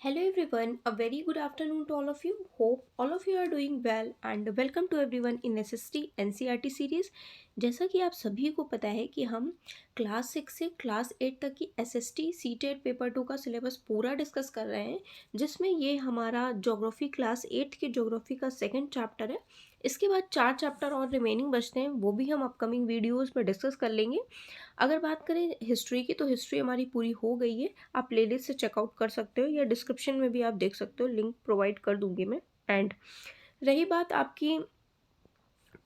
Hello everyone, a very good afternoon to all of you. Hope all of you are doing well and welcome to everyone in SST NCERT series. जैसा कि आप सभी को पता है कि हम क्लास 6 से क्लास 8 तक की SST सीटेट पेपर 2 का सिलेबस पूरा डिस्कस कर रहे हैं, जिसमें ये हमारा ज्योग्राफी क्लास 8 के ज्योग्राफी का सेकंड चैप्टर है। इसके बाद 4 चैप्टर और रिमेनिंग बचते हैं, वो भी हम अपकमिंग वीडियोज़ में डिस्कस कर लेंगे। अगर बात करें हिस्ट्री की, तो हिस्ट्री हमारी पूरी हो गई है। आप प्लेलिस्ट से चेकआउट कर सकते हो या डिस्क्रिप्शन में भी आप देख सकते हो, लिंक प्रोवाइड कर दूंगी मैं। एंड रही बात आपकी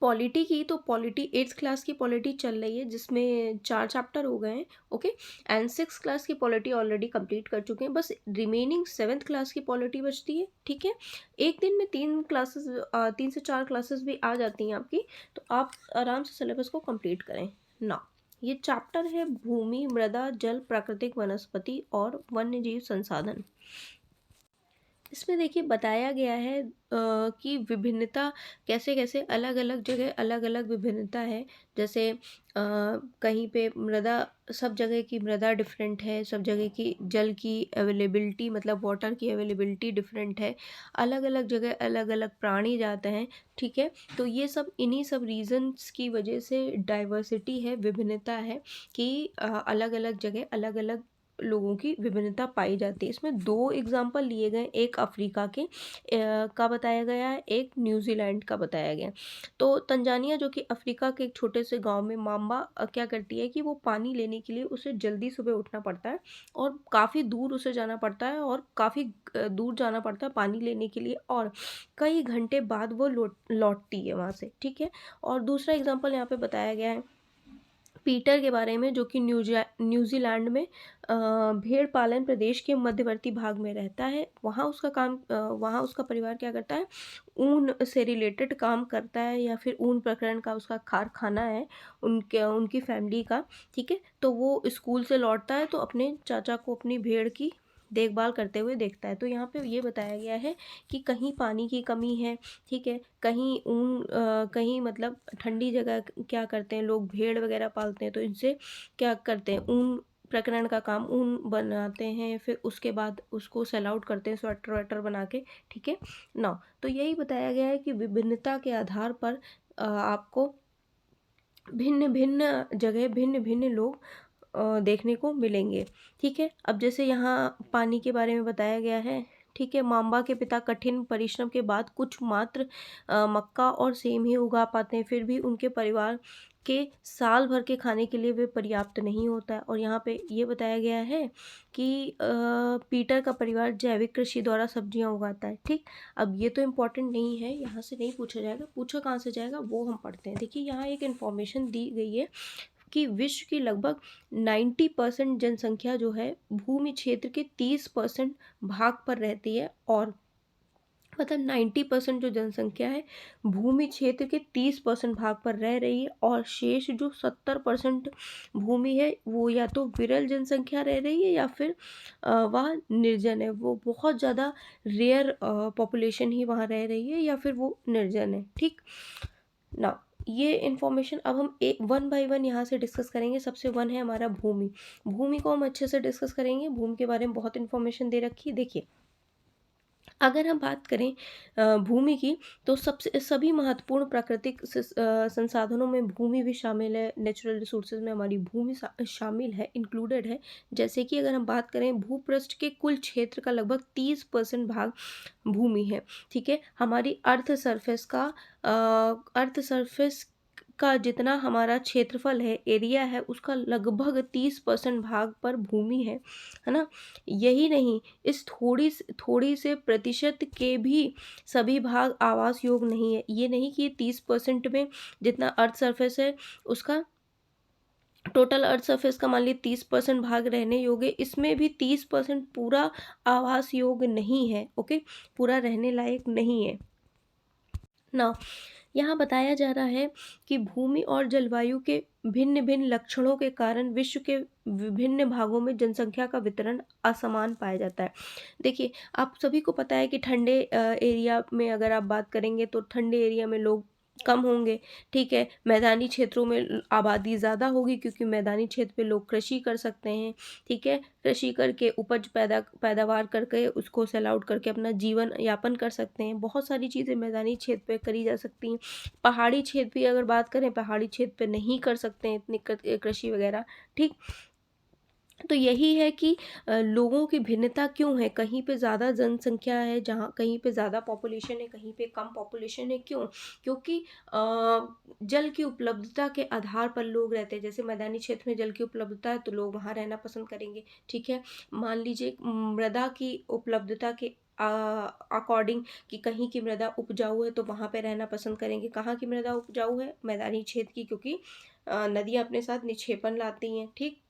पॉलिटी की, तो पॉलिटी 8th क्लास की पॉलिटी चल रही है, जिसमें 4 चैप्टर हो गए हैं। ओके। एंड 6th क्लास की पॉलिटी ऑलरेडी कंप्लीट कर चुके हैं, बस रिमेनिंग 7th क्लास की पॉलिटी बचती है। ठीक है, एक दिन में 3 से 4 क्लासेस भी आ जाती हैं आपकी, तो आप आराम से सिलेबस को कंप्लीट करें ना। ये चैप्टर है भूमि, मृदा, जल, प्राकृतिक वनस्पति और वन्यजीव संसाधन। इसमें देखिए बताया गया है कि विभिन्नता कैसे कैसे अलग अलग जगह अलग अलग विभिन्नता है। जैसे कहीं पे मृदा, सब जगह की मृदा डिफरेंट है, सब जगह की जल की अवेलेबिलिटी, मतलब वाटर की अवेलेबिलिटी डिफरेंट है। अलग अलग जगह अलग अलग प्राणी जाते हैं। ठीक है, तो ये सब इन्हीं सब रीजंस की वजह से डाइवर्सिटी है, विभिन्नता है कि अलग अलग जगह अलग अलग लोगों की विभिन्नता पाई जाती है। इसमें 2 एग्जाम्पल लिए गए, एक अफ्रीका के का बताया गया है, एक न्यूजीलैंड का बताया गया। तो तंजानिया, जो कि अफ्रीका के एक छोटे से गांव में, माम्बा क्या करती है कि वो पानी लेने के लिए उसे जल्दी सुबह उठना पड़ता है और काफ़ी दूर उसे जाना पड़ता है, और काफ़ी दूर जाना पड़ता है पानी लेने के लिए, और कई घंटे बाद वो लौटती है वहाँ से। ठीक है, और दूसरा एग्जाम्पल यहाँ पे बताया गया है पीटर के बारे में, जो कि न्यूजीलैंड में भेड़ पालन प्रदेश के मध्यवर्ती भाग में रहता है। वहाँ उसका परिवार क्या करता है, ऊन से रिलेटेड काम करता है, या फिर ऊन प्रकरण का उसका कारखाना है उनकी फैमिली का। ठीक है, तो वो स्कूल से लौटता है तो अपने चाचा को अपनी भेड़ की देखभाल करते हुए देखता है। तो यहाँ पे ये बताया गया है कि कहीं पानी की कमी है। ठीक है, कहीं मतलब ठंडी जगह क्या करते हैं लोग, भेड़ वगैरह पालते हैं, तो इनसे क्या करते हैं, ऊन प्रकरण का काम, ऊन बनाते हैं, फिर उसके बाद उसको सेल आउट करते हैं स्वेटर वेटर बना के। ठीक है ना, तो यही बताया गया है कि विभिन्नता के आधार पर आपको भिन्न भिन्न जगह भिन्न भिन्न लोग देखने को मिलेंगे। ठीक है, अब जैसे यहाँ पानी के बारे में बताया गया है। ठीक है, माम्बा के पिता कठिन परिश्रम के बाद कुछ मात्र मक्का और सेम ही उगा पाते हैं, फिर भी उनके परिवार के साल भर के खाने के लिए वे पर्याप्त नहीं होता है। और यहाँ पे ये बताया गया है कि पीटर का परिवार जैविक कृषि द्वारा सब्जियां उगाता है। ठीक, अब ये तो इम्पोर्टेंट नहीं है, यहाँ से नहीं पूछा जाएगा, पूछा कहाँ से जाएगा वो हम पढ़ते हैं। देखिए यहाँ एक इन्फॉर्मेशन दी गई है कि विश्व की लगभग 90% जनसंख्या जो है भूमि क्षेत्र के 30% भाग पर रहती है, और मतलब 90% जो जनसंख्या है भूमि क्षेत्र के 30% भाग पर रह रही है, और शेष जो 70% भूमि है वो या तो विरल जनसंख्या रह रही है, या फिर वह निर्जन है, वो बहुत ज़्यादा रेयर पॉपुलेशन ही वहाँ रह रही है, या फिर वो निर्जन है। ठीक ना, ये इन्फॉर्मेशन अब हम एक वन बाय वन यहाँ से डिस्कस करेंगे। सबसे वन है हमारा भूमि। भूमि को हम अच्छे से डिस्कस करेंगे, भूमि के बारे में बहुत इन्फॉर्मेशन दे रखी है। देखिए अगर हम बात करें भूमि की, तो सबसे सभी महत्वपूर्ण प्राकृतिक संसाधनों में भूमि भी शामिल है। नेचुरल रिसोर्सेज में हमारी भूमि शामिल है, इंक्लूडेड है। जैसे कि अगर हम बात करें, भूपृष्ठ के कुल क्षेत्र का लगभग 30% भाग भूमि है। ठीक है, हमारी अर्थ सरफेस का जितना हमारा क्षेत्रफल है, एरिया है, उसका लगभग 30% भाग पर भूमि है ना। यही नहीं, इस थोड़ी से प्रतिशत के भी सभी भाग आवास योग्य नहीं है। ये नहीं कि 30% में जितना अर्थ सरफेस है उसका, टोटल अर्थ सरफेस का मान लीजिए 30% भाग रहने योग्य, इसमें भी 30% पूरा आवास योग्य नहीं है। ओके, पूरा रहने लायक नहीं है ना। यहाँ बताया जा रहा है कि भूमि और जलवायु के भिन्न भिन्न लक्षणों के कारण विश्व के विभिन्न भागों में जनसंख्या का वितरण असमान पाया जाता है। देखिए आप सभी को पता है कि ठंडे एरिया में अगर आप बात करेंगे, तो ठंडे एरिया में लोग कम होंगे, ठीक है। मैदानी क्षेत्रों में आबादी ज़्यादा होगी क्योंकि मैदानी क्षेत्र पे लोग कृषि कर सकते हैं, ठीक है। कृषि करके उपज पैदावार करके उसको सेल आउट करके अपना जीवन यापन कर सकते हैं। बहुत सारी चीज़ें मैदानी क्षेत्र पे करी जा सकती हैं। पहाड़ी क्षेत्र की अगर बात करें, पहाड़ी क्षेत्र पे नहीं कर सकते हैं इतनी कृषि वगैरह, ठीक। तो यही है कि लोगों की भिन्नता क्यों है, कहीं पे ज़्यादा जनसंख्या है, जहाँ कहीं पे ज़्यादा पॉपुलेशन है, कहीं पे कम पॉपुलेशन है, क्यों? क्योंकि जल की उपलब्धता के आधार पर लोग रहते हैं। जैसे मैदानी क्षेत्र में जल की उपलब्धता है तो लोग वहाँ रहना पसंद करेंगे, ठीक है। मान लीजिए मृदा की उपलब्धता के अकॉर्डिंग कि कहीं की मृदा उपजाऊ है तो वहाँ पे रहना पसंद करेंगे। कहाँ की मृदा उपजाऊ है? मैदानी क्षेत्र की, क्योंकि नदियाँ अपने साथ निक्षेपण लाती हैं, ठीक।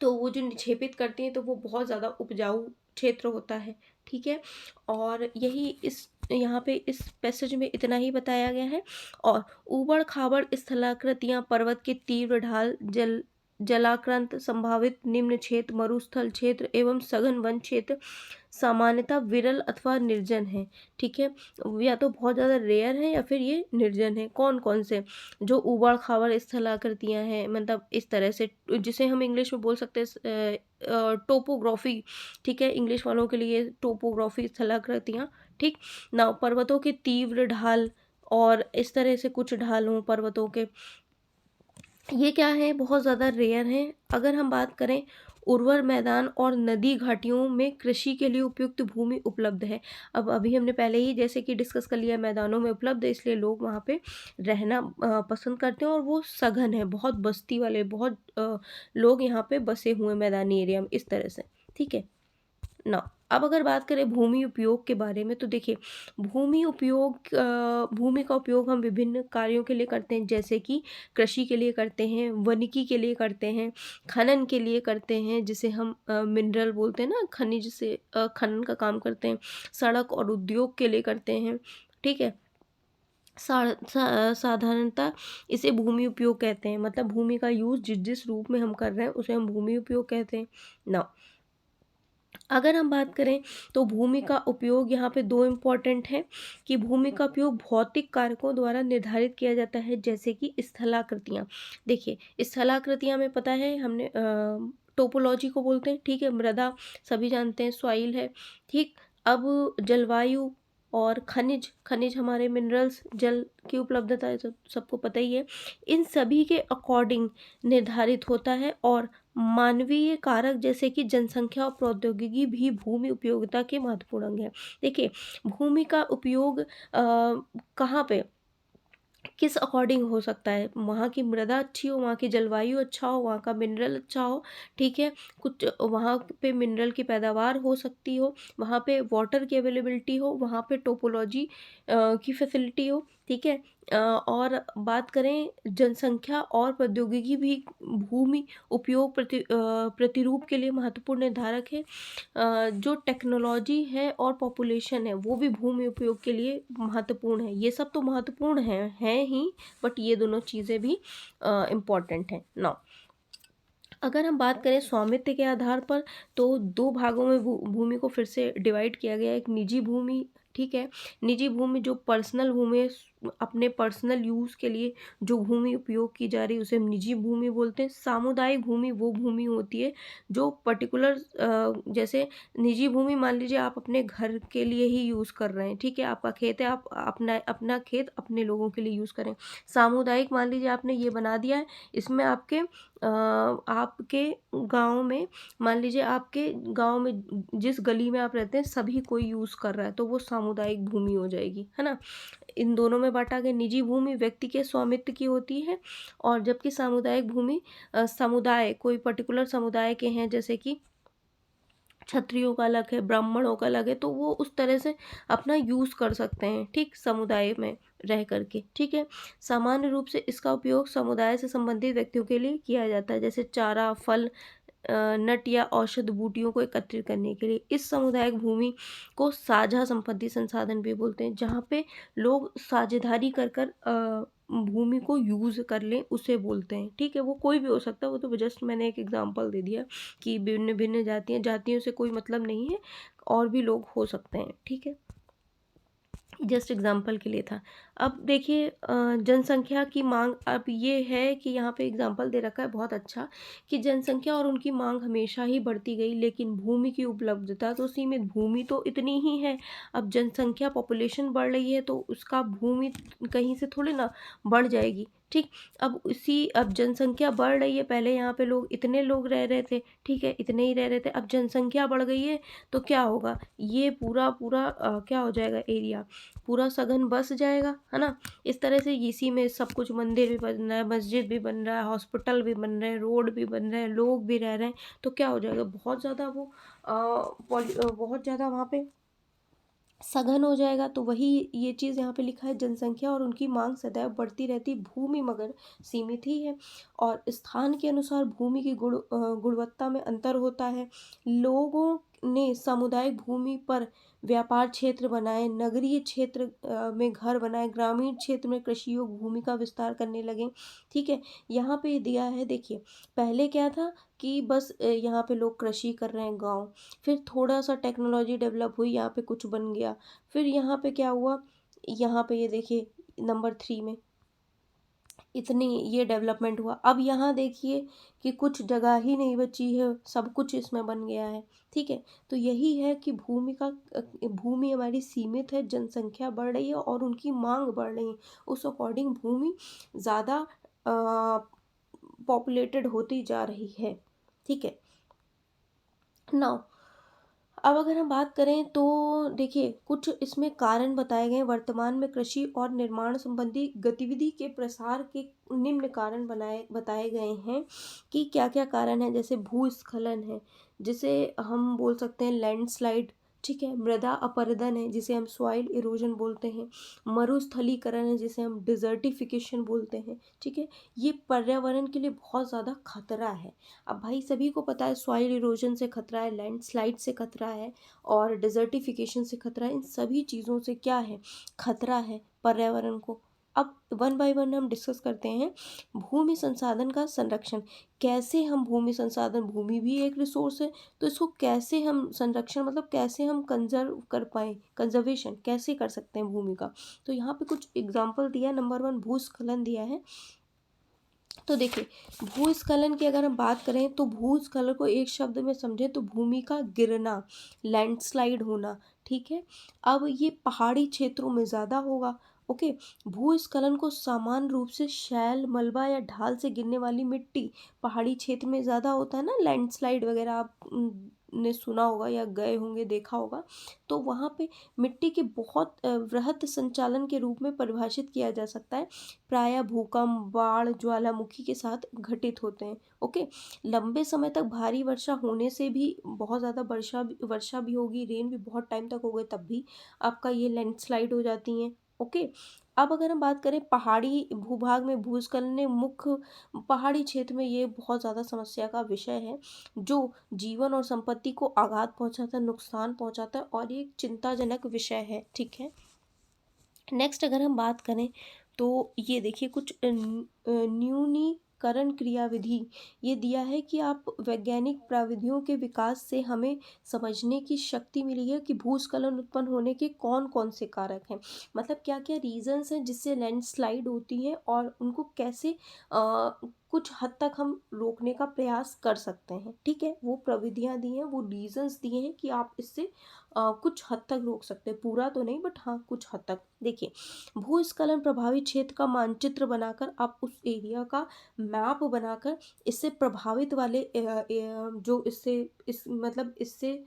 तो वो जो निक्षेपित करती हैं तो वो बहुत ज़्यादा उपजाऊ क्षेत्र होता है, ठीक है। और यही इस यहाँ पे इस पैसेज में इतना ही बताया गया है। और ऊबड़ खाबड़ स्थलाकृतियाँ, पर्वत के तीव्र ढाल, जलाक्रांत, संभावित निम्न क्षेत्र, मरुस्थल क्षेत्र एवं सघन वन क्षेत्र सामान्यतः विरल अथवा निर्जन है, ठीक है। या तो बहुत ज़्यादा रेयर है या फिर ये निर्जन है। कौन कौन से? जो ऊबड़ खाबड़ स्थलाकृतियाँ हैं, मतलब इस तरह से जिसे हम इंग्लिश में बोल सकते हैं टोपोग्राफी, ठीक है। इंग्लिश वालों के लिए टोपोग्राफी स्थलाकृतियाँ, ठीक ना। पर्वतों के तीव्र ढाल और इस तरह से कुछ ढाल हों पर्वतों के, ये क्या है, बहुत ज़्यादा रेयर हैं। अगर हम बात करें उर्वर मैदान और नदी घाटियों में कृषि के लिए उपयुक्त भूमि उपलब्ध है। अब अभी हमने पहले ही जैसे कि डिस्कस कर लिया, मैदानों में उपलब्ध है इसलिए लोग वहाँ पे रहना पसंद करते हैं। और वो सघन है, बहुत बस्ती वाले, बहुत लोग यहाँ पे बसे हुए हैं मैदानी एरिया में, इस तरह से, ठीक है ना। अब अगर बात करें भूमि उपयोग के बारे में तो देखिए, भूमि का उपयोग हम विभिन्न कार्यों के लिए करते हैं, जैसे कि कृषि के लिए करते हैं, वानिकी के लिए करते हैं, खनन के लिए करते हैं, जिसे हम मिनरल बोलते हैं ना, खनिज से खनन का काम करते हैं, सड़क और उद्योग के लिए करते हैं, ठीक है। साधारणतः इसे भूमि उपयोग कहते हैं, मतलब भूमि का यूज जिस जिस रूप में हम कर रहे हैं उसे हम भूमि उपयोग कहते हैं ना। अगर हम बात करें तो भूमि का उपयोग यहाँ पे दो इम्पॉर्टेंट है कि भूमि का उपयोग भौतिक कारकों द्वारा निर्धारित किया जाता है, जैसे कि स्थलाकृतियाँ। देखिए स्थलाकृतियाँ में पता है हमने टोपोलॉजी को बोलते हैं, ठीक है। मृदा सभी जानते हैं, सॉइल है, ठीक। अब जलवायु और खनिज, हमारे मिनरल्स, जल की उपलब्धता है, सबको पता ही है। इन सभी के अकॉर्डिंग निर्धारित होता है। और मानवीय कारक जैसे कि जनसंख्या और प्रौद्योगिकी भी भूमि उपयोगिता के महत्वपूर्ण अंग हैं। देखिए भूमि का उपयोग कहाँ पे, किस अकॉर्डिंग हो सकता है? वहाँ की मृदा अच्छी हो, वहाँ की जलवायु अच्छा हो, वहाँ का मिनरल अच्छा हो, ठीक है। कुछ वहाँ पे मिनरल की पैदावार हो सकती हो, वहाँ पे वाटर की अवेलेबिलिटी हो, वहाँ पे टोपोलॉजी की फैसिलिटी हो, ठीक है। और बात करें जनसंख्या और प्रौद्योगिकी भी भूमि उपयोग प्रतिरूप के लिए महत्वपूर्ण निर्धारक है। जो टेक्नोलॉजी है और पॉपुलेशन है वो भी भूमि उपयोग के लिए महत्वपूर्ण है। ये सब तो महत्वपूर्ण हैं ही, बट ये दोनों चीज़ें भी इम्पॉर्टेंट हैं ना। अगर हम बात करें स्वामित्व के आधार पर तो दो भागों में भूमि को फिर से डिवाइड किया गया है। एक निजी भूमि, ठीक है। निजी भूमि जो पर्सनल भूमि है, अपने पर्सनल यूज़ के लिए जो भूमि उपयोग की जा रही है उसे हम निजी भूमि बोलते हैं। सामुदायिक भूमि वो भूमि होती है जो पर्टिकुलर जैसे निजी भूमि, मान लीजिए आप अपने घर के लिए ही यूज़ कर रहे हैं, ठीक है। आपका खेत है, आप अपना अपना खेत अपने लोगों के लिए यूज़ करें। सामुदायिक, मान लीजिए आपने ये बना दिया है, इसमें आपके गाँव में, मान लीजिए आपके गाँव में जिस गली में आप रहते हैं सभी कोई यूज़ कर रहा है तो वो सामुदायिक भूमि हो जाएगी, है ना। इन दोनों में बांटा गया। निजी भूमि व्यक्ति के स्वामित्व की होती है, और जबकि सामुदायिक भूमि समुदाय, कोई पर्टिकुलर समुदाय के हैं, जैसे कि क्षत्रियों का अलग है, ब्राह्मणों का अलग है, तो वो उस तरह से अपना यूज़ कर सकते हैं, ठीक, समुदाय में रह करके, ठीक है। सामान्य रूप से इसका उपयोग समुदाय से संबंधित व्यक्तियों के लिए किया जाता है, जैसे चारा, फल, नट या औषध बूटियों को एकत्रित करने के लिए। इस सामुदायिक भूमि को साझा संपत्ति संसाधन भी बोलते हैं, जहाँ पे लोग साझेदारी कर कर भूमि को यूज़ कर लें उसे बोलते हैं, ठीक है। वो कोई भी हो सकता है, वो तो जस्ट मैंने एक एग्जांपल दे दिया कि भिन्न भिन्न जातियों से कोई मतलब नहीं है, और भी लोग हो सकते हैं, ठीक है। जस्ट एग्जांपल के लिए था। अब देखिए जनसंख्या की माँग अब ये है कि यहाँ पे एग्जांपल दे रखा है बहुत अच्छा कि जनसंख्या और उनकी माँग हमेशा ही बढ़ती गई, लेकिन भूमि की उपलब्धता तो सीमित, भूमि तो इतनी ही है। अब जनसंख्या पॉपुलेशन बढ़ रही है तो उसका भूमि कहीं से थोड़ी ना बढ़ जाएगी, ठीक। अब जनसंख्या बढ़ रही है, पहले यहाँ पे लोग इतने लोग रह रहे थे, ठीक है, इतने ही रह रहे थे, अब जनसंख्या बढ़ गई है तो क्या होगा, ये पूरा पूरा क्या हो जाएगा, एरिया पूरा सघन बस जाएगा, है ना। इस तरह से इसी में सब कुछ, मंदिर भी बन रहा है, मस्जिद भी बन रहा है, हॉस्पिटल भी बन रहे हैं, रोड भी बन रहे हैं, लोग भी रह रहे हैं, तो क्या हो जाएगा, बहुत ज़्यादा बहुत ज़्यादा वहाँ पे सघन हो जाएगा। तो वही ये चीज़ यहाँ पे लिखा है, जनसंख्या और उनकी मांग सदैव बढ़ती रहती, भूमि मगर सीमित ही है। और स्थान के अनुसार भूमि की गुणवत्ता में अंतर होता है। लोगों ने सामुदायिक भूमि पर व्यापार क्षेत्र बनाए, नगरीय क्षेत्र में घर बनाए, ग्रामीण क्षेत्र में कृषि योग भूमि का विस्तार करने लगे, ठीक है। यहाँ पे दिया है, देखिए पहले क्या था कि बस यहाँ पे लोग कृषि कर रहे हैं, गाँव, फिर थोड़ा सा टेक्नोलॉजी डेवलप हुई, यहाँ पे कुछ बन गया, फिर यहाँ पे क्या हुआ, यहाँ पे ये देखिए नंबर 3 में इतनी ये डेवलपमेंट हुआ। अब यहाँ देखिए कि कुछ जगह ही नहीं बची है, सब कुछ इसमें बन गया है, ठीक है। तो यही है कि भूमि हमारी सीमित है, जनसंख्या बढ़ रही है और उनकी मांग बढ़ रही है, उस अकॉर्डिंग भूमि ज़्यादा पॉपुलेटेड होती जा रही है, ठीक है। नाउ अब अगर हम बात करें तो देखिए कुछ इसमें कारण बताए गए हैं। वर्तमान में कृषि और निर्माण संबंधी गतिविधि के प्रसार के निम्न कारण बनाए बताए गए हैं कि क्या क्या कारण है, जैसे भूस्खलन है, जिसे हम बोल सकते हैं लैंडस्लाइड, ठीक है, मृदा अपरदन है जिसे हम सॉइल इरोजन बोलते हैं, मरुस्थलीकरण है जिसे हम डिजर्टिफिकेशन बोलते हैं, ठीक है। ये पर्यावरण के लिए बहुत ज़्यादा खतरा है। अब भाई सभी को पता है सॉइल इरोजन से खतरा है, लैंडस्लाइड से खतरा है और डिजर्टिफिकेशन से खतरा है, इन सभी चीज़ों से क्या है, खतरा है पर्यावरण को। अब वन बाय वन हम डिस्कस करते हैं। भूमि संसाधन का संरक्षण, कैसे हम भूमि संसाधन, भूमि भी एक रिसोर्स है, तो इसको कैसे हम संरक्षण मतलब कैसे हम कंजर्व कर पाए, कंजर्वेशन कैसे कर सकते हैं भूमि का। तो यहाँ पे कुछ एग्जाम्पल दिया है। नंबर 1 भूस्खलन दिया है। तो देखिए भूस्खलन की अगर हम बात करें तो भूस्खलन को एक शब्द में समझें तो भूमि का गिरना, लैंडस्लाइड होना, ठीक है। अब ये पहाड़ी क्षेत्रों में ज़्यादा होगा, ओके। भूस्खलन को सामान्य रूप से शैल, मलबा या ढाल से गिरने वाली मिट्टी, पहाड़ी क्षेत्र में ज़्यादा होता है ना लैंडस्लाइड वगैरह, आप ने सुना होगा या गए होंगे, देखा होगा। तो वहाँ पे मिट्टी के बहुत वृहद संचालन के रूप में परिभाषित किया जा सकता है। प्रायः भूकंप, बाढ़, ज्वालामुखी के साथ घटित होते हैं, ओके। लंबे समय तक भारी वर्षा होने से भी, बहुत ज़्यादा वर्षा भी होगी, रेन भी बहुत टाइम तक हो गए तब भी आपका ये लैंडस्लाइड हो जाती हैं, ओके। अब अगर हम बात करें पहाड़ी भूभाग में भूस्खलन ने मुख्य, पहाड़ी क्षेत्र में ये बहुत ज़्यादा समस्या का विषय है, जो जीवन और संपत्ति को आघात पहुंचाता है, नुकसान पहुंचाता है और ये एक चिंताजनक विषय है, ठीक है। नेक्स्ट अगर हम बात करें तो ये देखिए कुछ न्यूनीकरण क्रियाविधि ये दिया है कि आप वैज्ञानिक प्रविधियों के विकास से हमें समझने की शक्ति मिली है कि भूस्खलन उत्पन्न होने के कौन कौन से कारक हैं, मतलब क्या क्या रीजंस हैं जिससे लैंडस्लाइड होती हैं और उनको कैसे कुछ हद तक हम रोकने का प्रयास कर सकते हैं, ठीक है। वो प्रविधियां दी हैं, वो रीजंस दिए हैं कि आप इससे कुछ हद तक रोक सकते हैं, पूरा तो नहीं बट हाँ कुछ हद तक। देखिए भूस्खलन प्रभावित क्षेत्र का मानचित्र बनाकर आप उस एरिया का मैप बनाकर इससे प्रभावित वाले जो इससे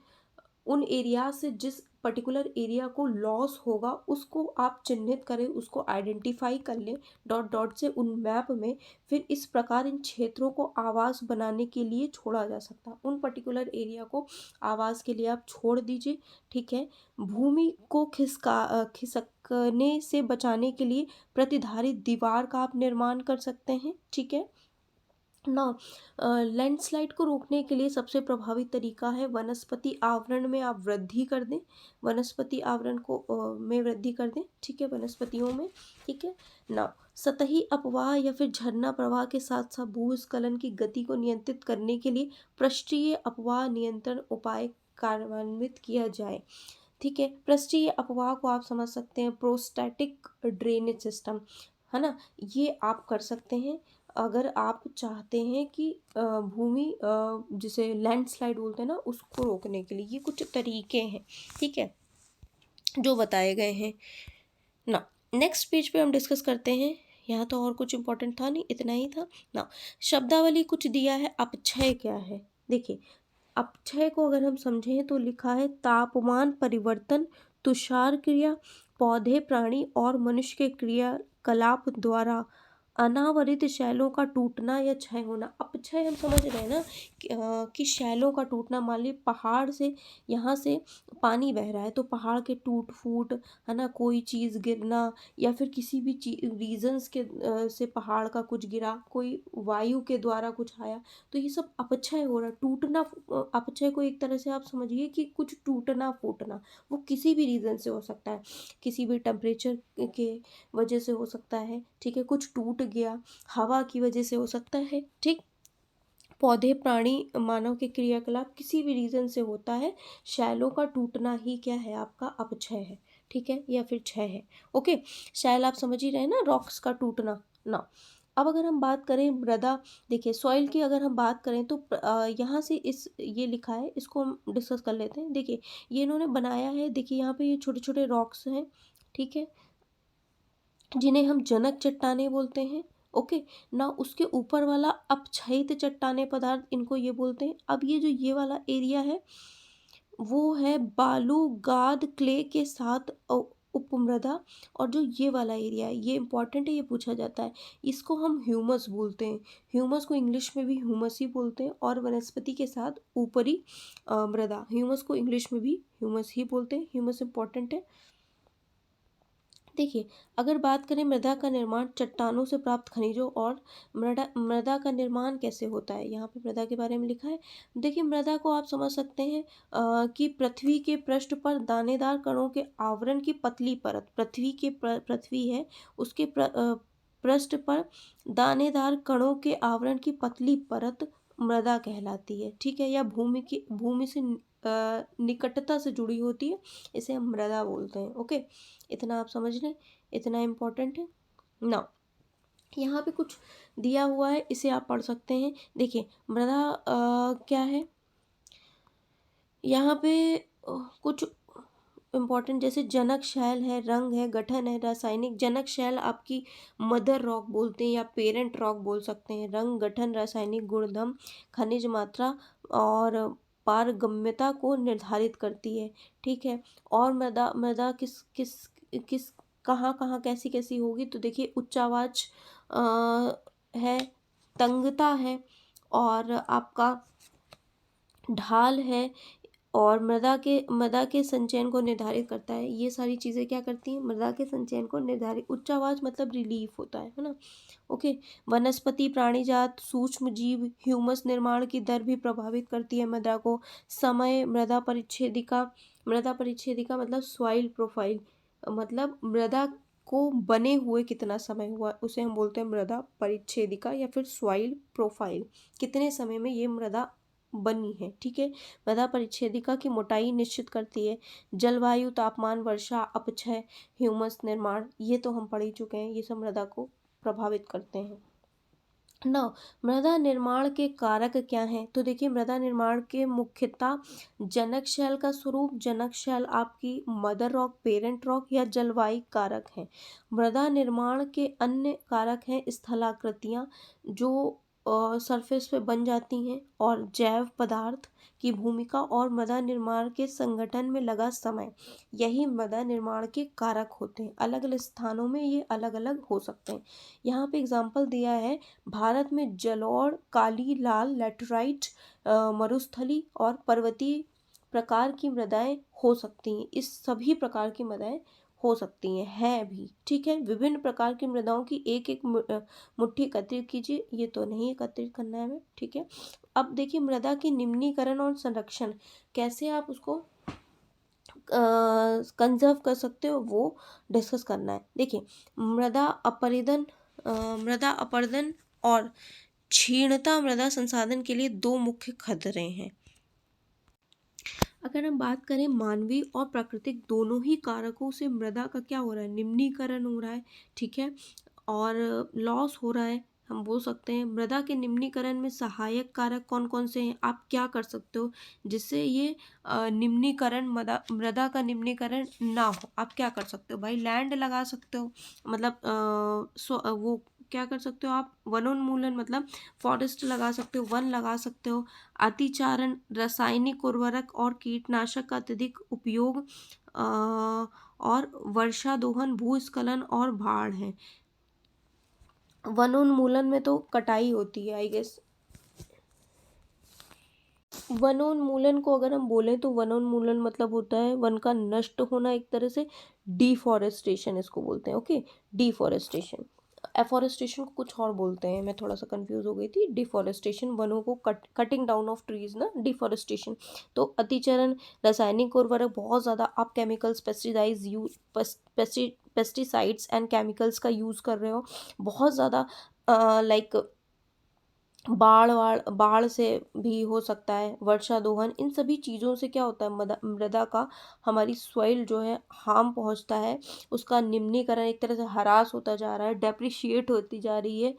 उन एरिया से जिस पर्टिकुलर एरिया को लॉस होगा उसको आप चिन्हित करें, उसको आइडेंटिफाई कर लें डॉट डॉट से उन मैप में। फिर इस प्रकार इन क्षेत्रों को आवास बनाने के लिए छोड़ा जा सकता है, उन पर्टिकुलर एरिया को आवास के लिए आप छोड़ दीजिए, ठीक है। भूमि को खिसकने से बचाने के लिए प्रतिधारित दीवार का आप निर्माण कर सकते हैं, ठीक है ना। लैंडस्लाइड को रोकने के लिए सबसे प्रभावी तरीका है वनस्पति आवरण में आप वृद्धि कर दें, वनस्पति आवरण को में वृद्धि कर दें, ठीक है, वनस्पतियों में, ठीक है ना। सतही अपवाह या फिर झरना प्रवाह के साथ साथ भूस्खलन की गति को नियंत्रित करने के लिए पृष्ठीय अपवाह नियंत्रण उपाय कार्यान्वित किया जाए। ठीक है। पृष्ठीय अपवाह को आप समझ सकते हैं, प्रोस्टैटिक ड्रेनेज सिस्टम, है ना, ये आप कर सकते हैं अगर आप चाहते हैं कि भूमि जिसे लैंडस्लाइड बोलते हैं ना, उसको रोकने के लिए। ये कुछ तरीके हैं, ठीक है, जो बताए गए हैं ना। नेक्स्ट पेज पे हम डिस्कस करते हैं। यहाँ तो और कुछ इंपॉर्टेंट था नहीं, इतना ही था ना। शब्दावली कुछ दिया है। अपक्षय क्या है? देखिए, अपक्षय को अगर हम समझें तो लिखा है तापमान परिवर्तन, तुषार क्रिया, पौधे, प्राणी और मनुष्य के क्रियाकलाप द्वारा अनावरित शैलों का टूटना या क्षय होना। अपक्षय हम समझ रहे हैं ना कि शैलों का टूटना। मान ली पहाड़ से, यहाँ से पानी बह रहा है तो पहाड़ के टूट फूट, है ना, कोई चीज़ गिरना, या फिर किसी भी रीजन्स के से पहाड़ का कुछ गिरा, कोई वायु के द्वारा कुछ आया, तो ये सब अपक्षय हो रहा है। टूटना, अपक्षय को एक तरह से आप समझिए कि कुछ टूटना फूटना, वो किसी भी रीज़न से हो सकता है, किसी भी टेम्परेचर के वजह से हो सकता है, ठीक है, कुछ टूट गया, हवा की वजह से हो सकता है, ठीक। पौधे, प्राणी, मानव के क्रियाकलाप किसी भी रीज़न से होता है। शैलों का टूटना ही क्या है? आपका अपक्षय है, ठीक है, या फिर क्षय है। ओके, शैल आप समझ ही रहे हैं ना, रॉक्स का टूटना ना। अब अगर हम बात करें मृदा, देखिए सॉइल की अगर हम बात करें तो यहाँ से इस ये लिखा है, इसको हम डिस्कस कर लेते हैं। देखिए, ये इन्होंने बनाया है, देखिए यहाँ पे ये छोटे छोटे रॉक्स हैं, ठीक है, जिन्हें हम जनक चट्टानें बोलते हैं। ओके ना, उसके ऊपर वाला अपक्षयित चट्टाने पदार्थ, इनको ये बोलते हैं। अब ये जो ये वाला एरिया है वो है बालू गाद क्ले के साथ उपमृदा। और जो ये वाला एरिया है ये इंपॉर्टेंट है, ये पूछा जाता है, इसको हम ह्यूमस बोलते हैं। ह्यूमस को इंग्लिश में भी ह्यूमस ही बोलते हैं। और वनस्पति के साथ ऊपरी मृदा, ह्यूमस को इंग्लिश में भी ह्यूमस ही बोलते हैं। ह्यूमस इंपॉर्टेंट है। देखिए, अगर बात करें मृदा का निर्माण, चट्टानों से प्राप्त खनिजों और मृदा मृदा का निर्माण कैसे होता है, यहाँ पे मृदा के बारे में लिखा है। देखिए, मृदा को आप समझ सकते हैं कि पृथ्वी के पृष्ठ पर दानेदार कणों के आवरण की पतली परत, पृथ्वी है, उसके पृष्ठ पर दानेदार कणों के आवरण की पतली परत मृदा कहलाती है, ठीक है, या भूमि से निकटता से जुड़ी होती है, इसे हम मृदा बोलते हैं। ओके, इतना आप समझ लें, इतना इम्पोर्टेंट है ना। यहाँ पे कुछ दिया हुआ है, इसे आप पढ़ सकते हैं। देखिए, मृदा क्या है यहाँ पे, कुछ इम्पॉर्टेंट, जैसे जनक शैल है, रंग है, गठन है, रासायनिक। जनक शैल आपकी मदर रॉक बोलते हैं या पेरेंट रॉक बोल सकते हैं। रंग, गठन, रासायनिक गुणधर्म, खनिज मात्रा और पारगम्यता को निर्धारित करती है, ठीक है। और मृदा मृदा किस किस किस कहाँ कहाँ कैसी कैसी होगी, तो देखिए, उच्चावाच है, तंगता है, और आपका ढाल है, और मृदा के संचयन को निर्धारित करता है। ये सारी चीज़ें क्या करती हैं? मृदा के संचयन को निर्धारित। उच्चावाच मतलब रिलीफ होता है ना। ओके, वनस्पति, प्राणी जात, सूक्ष्म जीव, ह्यूमस निर्माण की दर भी प्रभावित करती है मृदा को। समय, मृदा परिच्छेदिका मतलब सॉइल प्रोफाइल, मतलब मृदा को बने हुए कितना समय हुआ, उसे हम बोलते हैं मृदा परिच्छेदिका या फिर सॉइल प्रोफाइल। कितने समय में ये मृदा बनी है, ठीक है। मृदा परिच्छेदिका की मोटाई निश्चित करती है। जलवायु, तापमान, वर्षा, अपक्षय, ह्यूमस निर्माण, ये तो हम पढ़ ही चुके हैं, ये सब मृदा को प्रभावित करते हैं ना। मृदा निर्माण के कारक क्या हैं? तो देखिए, मृदा निर्माण के मुख्यतः जनक शैल का स्वरूप, जनक शैल आपकी मदर रॉक, पेरेंट रॉक या जलवायु कारक हैं। मृदा निर्माण के अन्य कारक हैं स्थलाकृतियाँ, जो सरफेस पे बन जाती हैं, और जैव पदार्थ की भूमिका, और मृदा निर्माण के संगठन में लगा समय, यही मृदा निर्माण के कारक होते हैं। अलग अलग स्थानों में ये अलग अलग हो सकते हैं। यहाँ पे एग्जाम्पल दिया है, भारत में जलोढ़, काली, लाल, लैटेराइट, मरुस्थली और पर्वतीय प्रकार की मृदाएं हो सकती हैं। इस सभी प्रकार की मृदाएं हो सकती हैं भी, ठीक है। विभिन्न प्रकार की मृदाओं की एक एक मुट्ठी एकत्रित कीजिए, ये तो नहीं एकत्रित करना है हमें, ठीक है। अब देखिए, मृदा की निम्नीकरण और संरक्षण, कैसे आप उसको कंजर्व कर सकते हो, वो डिस्कस करना है। देखिए, मृदा अपरदन और क्षीणता मृदा संसाधन के लिए दो मुख्य खतरे हैं। अगर हम बात करें मानवीय और प्राकृतिक दोनों ही कारकों से मृदा का क्या हो रहा है, निम्नीकरण हो रहा है। ठीक है, और लॉस हो रहा है। हम बोल सकते हैं मृदा के निम्नीकरण में सहायक कारक कौन कौन से हैं, आप क्या कर सकते हो जिससे ये निम्नीकरण, मृदा का निम्नीकरण ना हो। आप क्या कर सकते हो भाई, लैंड लगा सकते हो, मतलब वो क्या कर सकते हो आप, वनोन्मूलन मतलब फॉरेस्ट लगा सकते हो, वन लगा सकते हो। अतिचारण, रासायनिक उर्वरक और कीटनाशक का अत्यधिक उपयोग, और वर्षा दोहन, भूस्खलन और बाढ़ है। वनोन्मूलन में तो कटाई होती है आई गेस। वनोन्मूलन को अगर हम बोलें तो वनोन्मूलन मतलब होता है वन का नष्ट होना, एक तरह से डिफॉरेस्टेशन इसको बोलते हैं। Okay, deforestation. एफॉरेस्टेशन को कुछ और बोलते हैं, मैं थोड़ा सा कंफ्यूज हो गई थी। डिफॉरेस्टेशन वनों को कटिंग डाउन ऑफ ट्रीज ना, डिफॉरेस्टेशन। तो अतिचरण, रासायनिक उर्वरक बहुत ज़्यादा आप chemicals, pesticides use, pesticides and chemicals का यूज़ कर रहे हो बहुत ज़्यादा, लाइक बाढ़ से भी हो सकता है, वर्षा दोहन, इन सभी चीज़ों से क्या होता है, मृदा का, हमारी सॉइल जो है हार्म पहुंचता है, उसका निम्नीकरण एक तरह से हरास होता जा रहा है, डेप्रिशिएट होती जा रही है।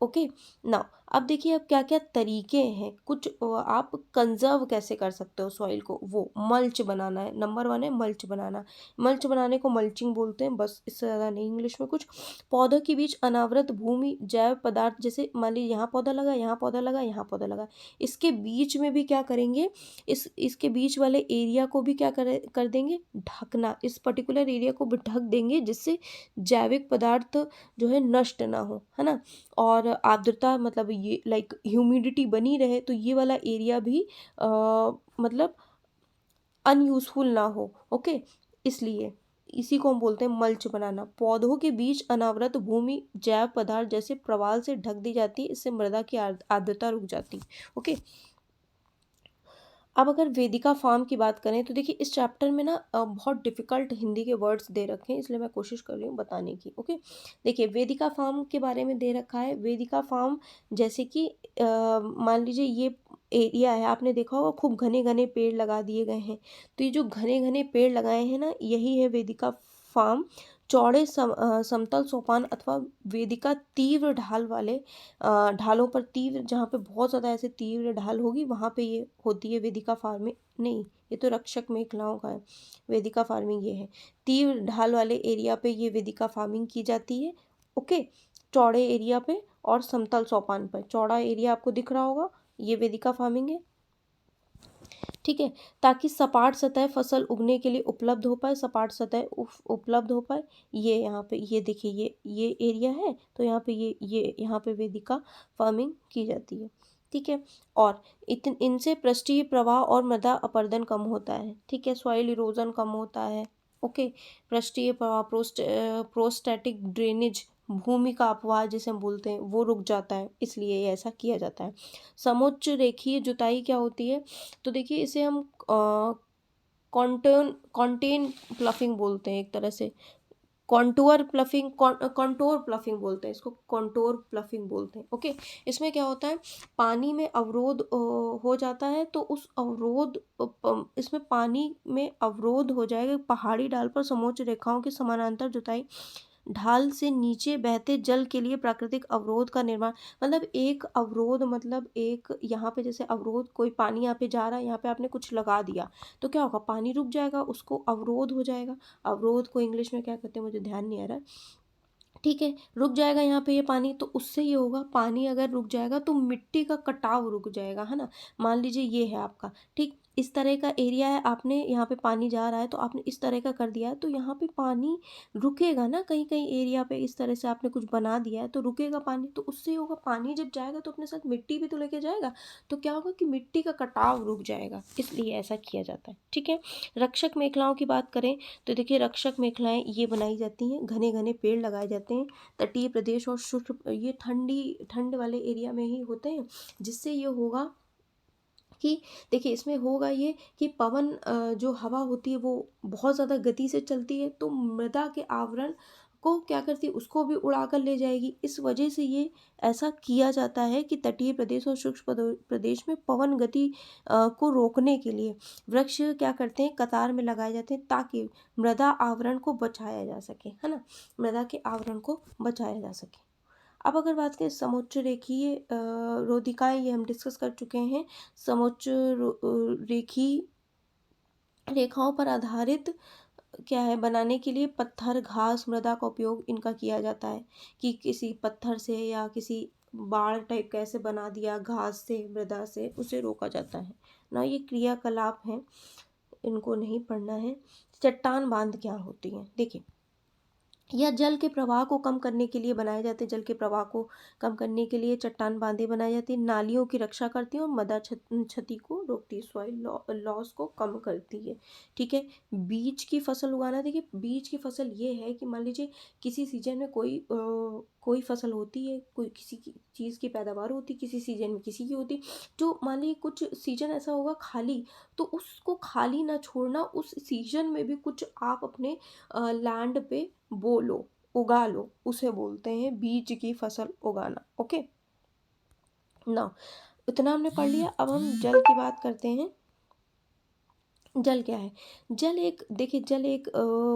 ओके, नाउ अब देखिए अब क्या क्या तरीके हैं, कुछ आप कंजर्व कैसे कर सकते हो सॉइल को, वो मल्च बनाना है, नंबर वन है मल्च बनाना। मल्च बनाने को मल्चिंग बोलते हैं, बस इससे ज़्यादा नहीं इंग्लिश में कुछ। पौधों के बीच अनावृत भूमि, जैव पदार्थ, जैसे मान लीजिए यहाँ पौधा लगा, यहाँ पौधा लगा, यहाँ पौधा लगा, इसके बीच में भी क्या करेंगे, इसके बीच वाले एरिया को भी क्या कर देंगे, ढकना, इस पर्टिकुलर एरिया को भी ढक देंगे जिससे जैविक पदार्थ जो है नष्ट ना हो, है ना। और आर्द्रता मतलब ये लाइक ह्यूमिडिटी बनी रहे, तो ये वाला एरिया भी मतलब अनयूजफुल ना हो। ओके, इसलिए इसी को हम बोलते हैं मल्च बनाना। पौधों के बीच अनावृत भूमि जैव पदार्थ जैसे प्रवाल से ढक दी जाती है, इससे मृदा की आर्द्रता रुक जाती है। ओके, अब अगर वेदिका फार्म की बात करें तो देखिए इस चैप्टर में ना बहुत डिफ़िकल्ट हिंदी के वर्ड्स दे रखे हैं, इसलिए मैं कोशिश कर रही हूँ बताने की। ओके, देखिए वेदिका फार्म के बारे में दे रखा है। वेदिका फार्म जैसे कि मान लीजिए ये एरिया है, आपने देखा होगा खूब घने घने पेड़ लगा दिए गए हैं, तो ये जो घने घने पेड़ लगाए हैं ना, यही है वेदिका फार्म। चौड़े समतल सोपान अथवा वेदिका तीव्र ढाल वाले ढालों पर, तीव्र जहाँ पे बहुत ज़्यादा ऐसे तीव्र ढाल होगी वहाँ पे ये होती है वेदिका फार्मिंग। नहीं, ये तो रक्षक मेखलाओं का है, वेदिका फार्मिंग ये है। तीव्र ढाल वाले एरिया पे ये वेदिका फार्मिंग की जाती है। ओके, चौड़े एरिया पे और समतल सोपान पर, चौड़ा एरिया आपको दिख रहा होगा, ये वेदिका फार्मिंग है। ठीक है, ताकि सपाट सतह फसल उगने के लिए उपलब्ध हो पाए, सपाट सतह उपलब्ध हो पाए। ये यहाँ पे ये देखिए ये एरिया है, तो यहाँ पे ये यहाँ पे वेदिका फार्मिंग की जाती है। ठीक है, और इनसे पृष्ठीय प्रवाह और मृदा अपरदन कम होता है। ठीक है, सॉइल इरोजन कम होता है। ओके, पृष्ठीय प्रवाह, प्रोस्टैटिक ड्रेनेज, भूमि का अपवाह जिसे हम बोलते हैं, वो रुक जाता है, इसलिए ये ऐसा किया जाता है। समुच्च रेखीय जुताई क्या होती है, तो देखिए इसे हम कॉन्टेन प्लफिंग बोलते हैं, एक तरह से कॉन्टोर प्लफिंग बोलते हैं इसको, कॉन्टोर प्लफिंग बोलते हैं। ओके, इसमें क्या होता है, पानी में अवरोध हो जाता है, तो उस अवरोध इसमें पानी में अवरोध हो जाएगा, पहाड़ी ढाल पर समोच्च रेखाओं की समानांतर जुताई, ढाल से नीचे बहते जल के लिए प्राकृतिक अवरोध का निर्माण। मतलब एक अवरोध, मतलब एक यहाँ पे जैसे अवरोध, कोई पानी यहाँ पे जा रहा है, यहाँ पे आपने कुछ लगा दिया, तो क्या होगा, पानी रुक जाएगा, उसको अवरोध हो जाएगा। अवरोध को इंग्लिश में क्या कहते हैं मुझे ध्यान नहीं आ रहा है। ठीक है, रुक जाएगा यहाँ पे ये पानी, तो उससे ये होगा, पानी अगर रुक जाएगा तो मिट्टी का कटाव रुक जाएगा, है ना। मान लीजिए ये है आपका, ठीक, इस तरह का एरिया है, आपने यहाँ पे पानी जा रहा है तो आपने इस तरह का कर दिया है, तो यहाँ पे पानी रुकेगा ना, कहीं कहीं एरिया पे इस तरह से आपने कुछ बना दिया है तो रुकेगा पानी, तो उससे होगा, पानी जब जाएगा तो अपने साथ मिट्टी भी तो लेके जाएगा, तो क्या होगा कि मिट्टी का कटाव रुक जाएगा, इसलिए ऐसा किया जाता है। ठीक है, रक्षक मेखलाओं की बात करें तो देखिए रक्षक मेखलाएं ये बनाई जाती हैं, घने घने पेड़ लगाए जाते हैं, तटीय प्रदेश और शुष्क, ये ठंड वाले एरिया में ही होते हैं, जिससे ये होगा कि देखिए इसमें होगा ये कि पवन जो हवा होती है वो बहुत ज़्यादा गति से चलती है, तो मृदा के आवरण को क्या करती है, उसको भी उड़ा कर ले जाएगी। इस वजह से ये ऐसा किया जाता है कि तटीय प्रदेश और शुष्क प्रदेश में पवन गति को रोकने के लिए वृक्ष क्या करते हैं, कतार में लगाए जाते हैं, ताकि मृदा आवरण को बचाया जा सके, है ना, मृदा के आवरण को बचाया जा सके। अब अगर बात करें समोच्च रेखीय रोधिकाएं, ये हम डिस्कस कर चुके हैं। समोच्च रेखीय रेखाओं पर आधारित क्या है, बनाने के लिए पत्थर, घास, मृदा का उपयोग इनका किया जाता है, कि किसी पत्थर से या किसी बाड़ टाइप का ऐसे बना दिया, घास से, मृदा से, उसे रोका जाता है ना। ये क्रियाकलाप हैं, इनको नहीं पढ़ना है। चट्टान बांध क्या होती हैं, देखिए, या जल के प्रवाह को कम करने के लिए बनाए जाते हैं। जल के प्रवाह को कम करने के लिए चट्टान बांधे बनाई जाती है। नालियों की रक्षा करती है और मृदा क्षति को रोकती है, सॉइल लॉस को कम करती है। ठीक है। बीज की फसल उगाना, देखिए बीज की फसल ये है कि मान लीजिए किसी सीजन में कोई फसल होती है, कोई किसी की चीज़ की पैदावार होती है, किसी सीजन में किसी की होती। जो मान लीजिए कुछ सीजन ऐसा होगा खाली, तो उसको खाली ना छोड़ना, उस सीजन में भी कुछ आप अपने लैंड पे बोलो, उगा लो, उसे बोलते हैं बीज की फसल उगाना। ओके ना, इतना हमने पढ़ लिया। अब हम जल की बात करते हैं। जल क्या है? जल एक, देखिए जल एक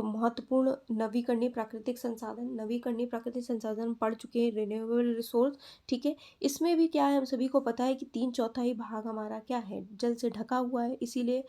महत्वपूर्ण नवीकरणीय प्राकृतिक संसाधन, नवीकरणीय प्राकृतिक संसाधन पढ़ चुके हैं, रिन्यूएबल रिसोर्स। ठीक है। इसमें भी क्या है, हम सभी को पता है कि 3/4 भाग हमारा क्या है, जल से ढका हुआ है। इसीलिए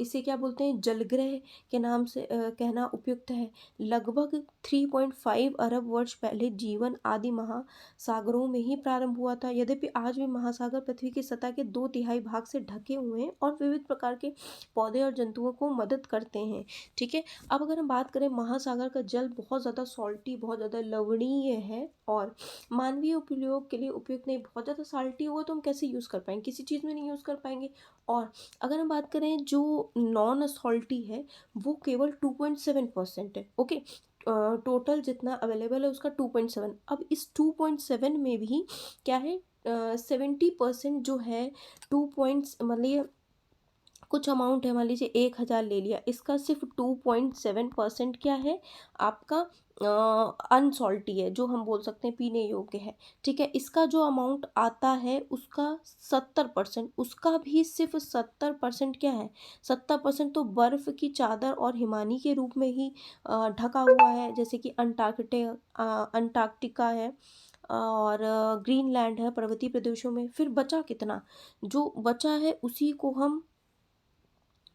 इसे क्या बोलते हैं, जलग्रह के नाम से कहना उपयुक्त है। लगभग 3.5 अरब वर्ष पहले जीवन आदि महासागरों में ही प्रारंभ हुआ था। यद्यपि आज भी महासागर पृथ्वी की सतह के 2/3 भाग से ढके हुए हैं और विविध प्रकार के पौधे और जंतुओं को मदद करते हैं। ठीक है। अब अगर हम बात करें, महासागर का जल बहुत ज़्यादा सॉल्टी, बहुत ज़्यादा लवणीय है और मानवीय उपयोग के लिए उपयुक्त नहीं। बहुत ज़्यादा साल्टी होगा तो हम कैसे यूज़ कर पाएंगे, किसी चीज़ में नहीं यूज़ कर पाएंगे। और अगर हम बात करें जो नॉन सॉल्टी है, वो केवल 2.7% है। ओके, टोटल जितना अवेलेबल है उसका 2.7। अब इस 2.7 में भी क्या है, 70% जो है, 2 मतलब कुछ अमाउंट है, मान लीजिए 1,000 ले लिया, इसका सिर्फ 2.7% क्या है आपका, अनसॉल्टी है, जो हम बोल सकते हैं पीने योग्य है। ठीक है। इसका जो अमाउंट आता है उसका 70%, उसका भी सिर्फ 70% क्या है, 70% तो बर्फ़ की चादर और हिमानी के रूप में ही ढका हुआ है, जैसे कि अंटार्कटिका है और ग्रीनलैंड है, पर्वतीय प्रदेशों में। फिर बचा कितना, जो बचा है उसी को हम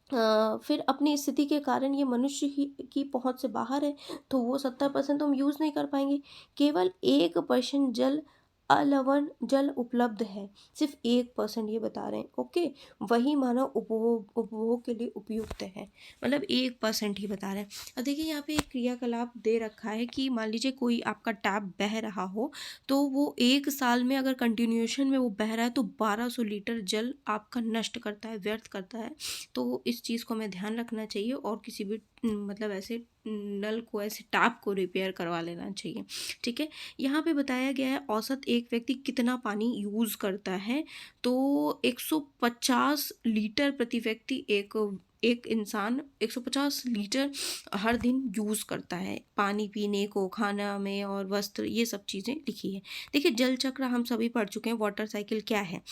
फिर अपनी स्थिति के कारण ये मनुष्य ही की पहुंच से बाहर है, तो वो 70% तो हम यूज़ नहीं कर पाएंगे। केवल 1% जल अलवण जल उपलब्ध है, सिर्फ 1% ये बता रहे हैं। ओके, वही मानव उपभोग के लिए उपयुक्त है, मतलब 1% ही बता रहे हैं। और देखिए यहाँ पे एक क्रियाकलाप दे रखा है कि मान लीजिए कोई आपका टैप बह रहा हो, तो वो 1 साल में अगर कंटिन्यूएशन में वो बह रहा है तो 1200 लीटर जल आपका नष्ट करता है, व्यर्थ करता है। तो इस चीज़ को हमें ध्यान रखना चाहिए और किसी भी मतलब ऐसे नल को, ऐसे टैप को रिपेयर करवा लेना चाहिए। ठीक है। यहाँ पे बताया गया है औसत एक व्यक्ति कितना पानी यूज़ करता है, तो 150 लीटर प्रति व्यक्ति एक इंसान 150 लीटर हर दिन यूज़ करता है पानी पीने को, खाना में, और वस्त्र, ये सब चीज़ें लिखी है। देखिए जल चक्र हम सभी पढ़ चुके हैं, वाटर साइकिल क्या है,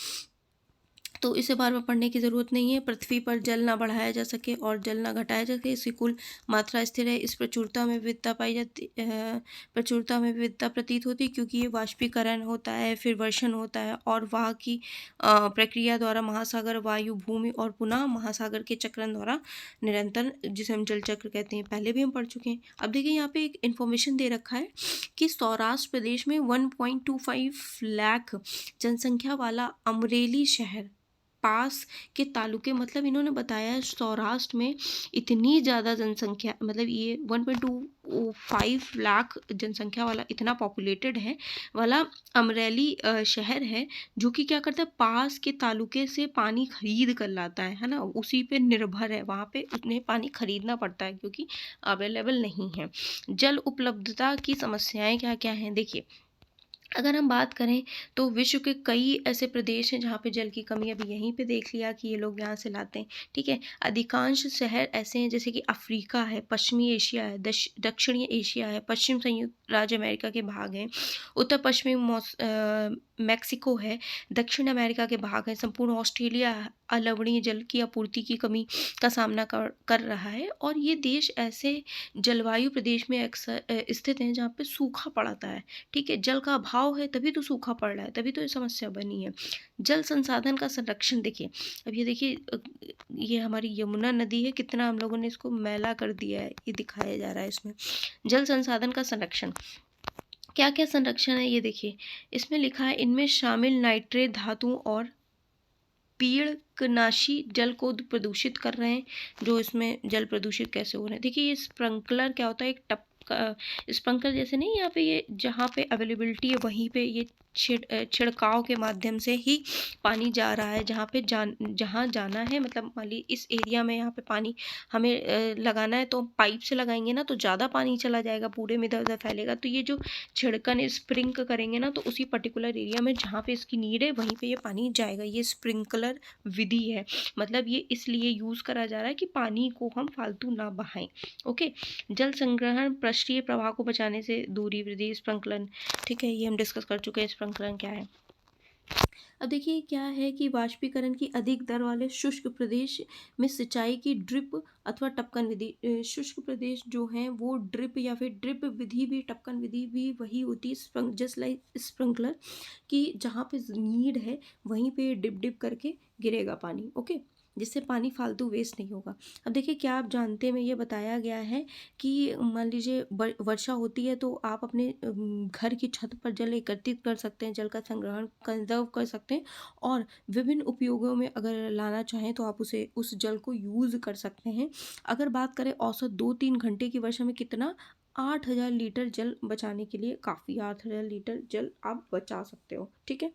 तो इसे बार बार पढ़ने की ज़रूरत नहीं है। पृथ्वी पर जल ना बढ़ाया जा सके और जल ना घटाया जा सके, इसकी कुल मात्रा स्थिर है। इस प्रचुरता में विविधता पाई जाती, प्रचुरता में विविधता प्रतीत होती, क्योंकि ये वाष्पीकरण होता है, फिर वर्षण होता है, और वहाँ की प्रक्रिया द्वारा महासागर, वायु, भूमि और पुनः महासागर के चक्रण द्वारा निरंतर, जिसे हम जल चक्र कहते हैं, पहले भी हम पढ़ चुके हैं। अब देखिए यहाँ पे एक इन्फॉर्मेशन दे रखा है कि सौराष्ट्र प्रदेश में 1.25 लाख जनसंख्या वाला अमरेली शहर पास के तालुके, मतलब इन्होंने बताया सौराष्ट्र में इतनी ज़्यादा जनसंख्या, मतलब ये 1.25 लाख जनसंख्या वाला, इतना पॉपुलेटेड है वाला अमरेली शहर है, जो कि क्या करता है, पास के तालुके से पानी खरीद कर लाता है ना, उसी पे निर्भर है। वहाँ पे उन्हें पानी खरीदना पड़ता है क्योंकि अवेलेबल नहीं है। जल उपलब्धता की समस्याएं क्या क्या हैं, देखिए अगर हम बात करें तो विश्व के कई ऐसे प्रदेश हैं जहाँ पे जल की कमी, अभी यहीं पे देख लिया कि ये लोग यहाँ से लाते हैं, ठीक है। अधिकांश शहर ऐसे हैं जैसे कि अफ्रीका है, पश्चिमी एशिया है, दक्षिणी एशिया है, पश्चिम संयुक्त राज्य अमेरिका के भाग हैं, उत्तर पश्चिमी मैक्सिको है, दक्षिण अमेरिका के भाग हैं, संपूर्ण ऑस्ट्रेलिया अलवणीय जल की आपूर्ति की कमी का सामना कर रहा है। और ये देश ऐसे जलवायु प्रदेश में अक्सर स्थित हैं जहाँ पे सूखा पड़ता है, ठीक है। जल का अभाव है तभी तो सूखा पड़ रहा है, तभी तो ये समस्या बनी है। जल संसाधन का संरक्षण देखिए, अब ये देखिए ये हमारी यमुना नदी है, कितना हम लोगों ने इसको मैला कर दिया है, ये दिखाया जा रहा है इसमें। जल संसाधन का संरक्षण, क्या क्या संरक्षण है ये देखिए, इसमें लिखा है इनमें शामिल नाइट्रेट धातु और पीड़कनाशी जल को प्रदूषित कर रहे हैं। जो इसमें जल प्रदूषित कैसे हो रहे हैं, देखिए ये स्प्रिंकलर क्या होता है, एक टप का स्प्रिंकलर जैसे नहीं, यहाँ पे ये जहाँ पे अवेलेबिलिटी है वहीं पे ये छिड़काव के माध्यम से ही पानी जा रहा है जहाँ पे जहाँ जाना है। मतलब मान ली इस एरिया में यहाँ पे पानी हमें लगाना है तो पाइप से लगाएंगे ना तो ज़्यादा पानी चला जाएगा, पूरे में इधर उधर फैलेगा। तो ये जो छिड़कन स्प्रिंक करेंगे ना तो उसी पर्टिकुलर एरिया में जहाँ पे इसकी नीड है वहीं पे ये पानी जाएगा। ये स्प्रिंकलर विधि है, मतलब ये इसलिए यूज़ करा जा रहा है कि पानी को हम फालतू ना बहाएं। ओके, जल संग्रहण पृष्ठीय प्रवाह को बचाने से दूरी वृद्धि स्प्रिंकलन, ठीक है, ये हम डिस्कस कर चुके हैं स्प्रिंकलन क्या है। अब देखिए क्या है कि वाष्पीकरण की अधिक दर वाले शुष्क प्रदेश में सिंचाई की ड्रिप अथवा टपकन विधि, शुष्क प्रदेश जो हैं वो ड्रिप या फिर ड्रिप विधि भी, टपकन विधि भी वही होती है, जस्ट लाइक स्प्रिंकलर, कि जहाँ पे नीड है वहीं पे डिप डिप करके गिरेगा पानी, ओके, जिससे पानी फालतू वेस्ट नहीं होगा। अब देखिए क्या आप जानते हैं, में ये बताया गया है कि मान लीजिए वर्षा होती है तो आप अपने घर की छत पर जल एकत्रित कर सकते हैं, जल का संग्रहण कंजर्व कर सकते हैं और विभिन्न उपयोगों में अगर लाना चाहें तो आप उसे उस जल को यूज़ कर सकते हैं। अगर बात करें औसत 2-3 घंटे की वर्षा में कितना, 8,000 लीटर जल बचाने के लिए काफ़ी, 8,000 लीटर जल आप बचा सकते हो, ठीक है।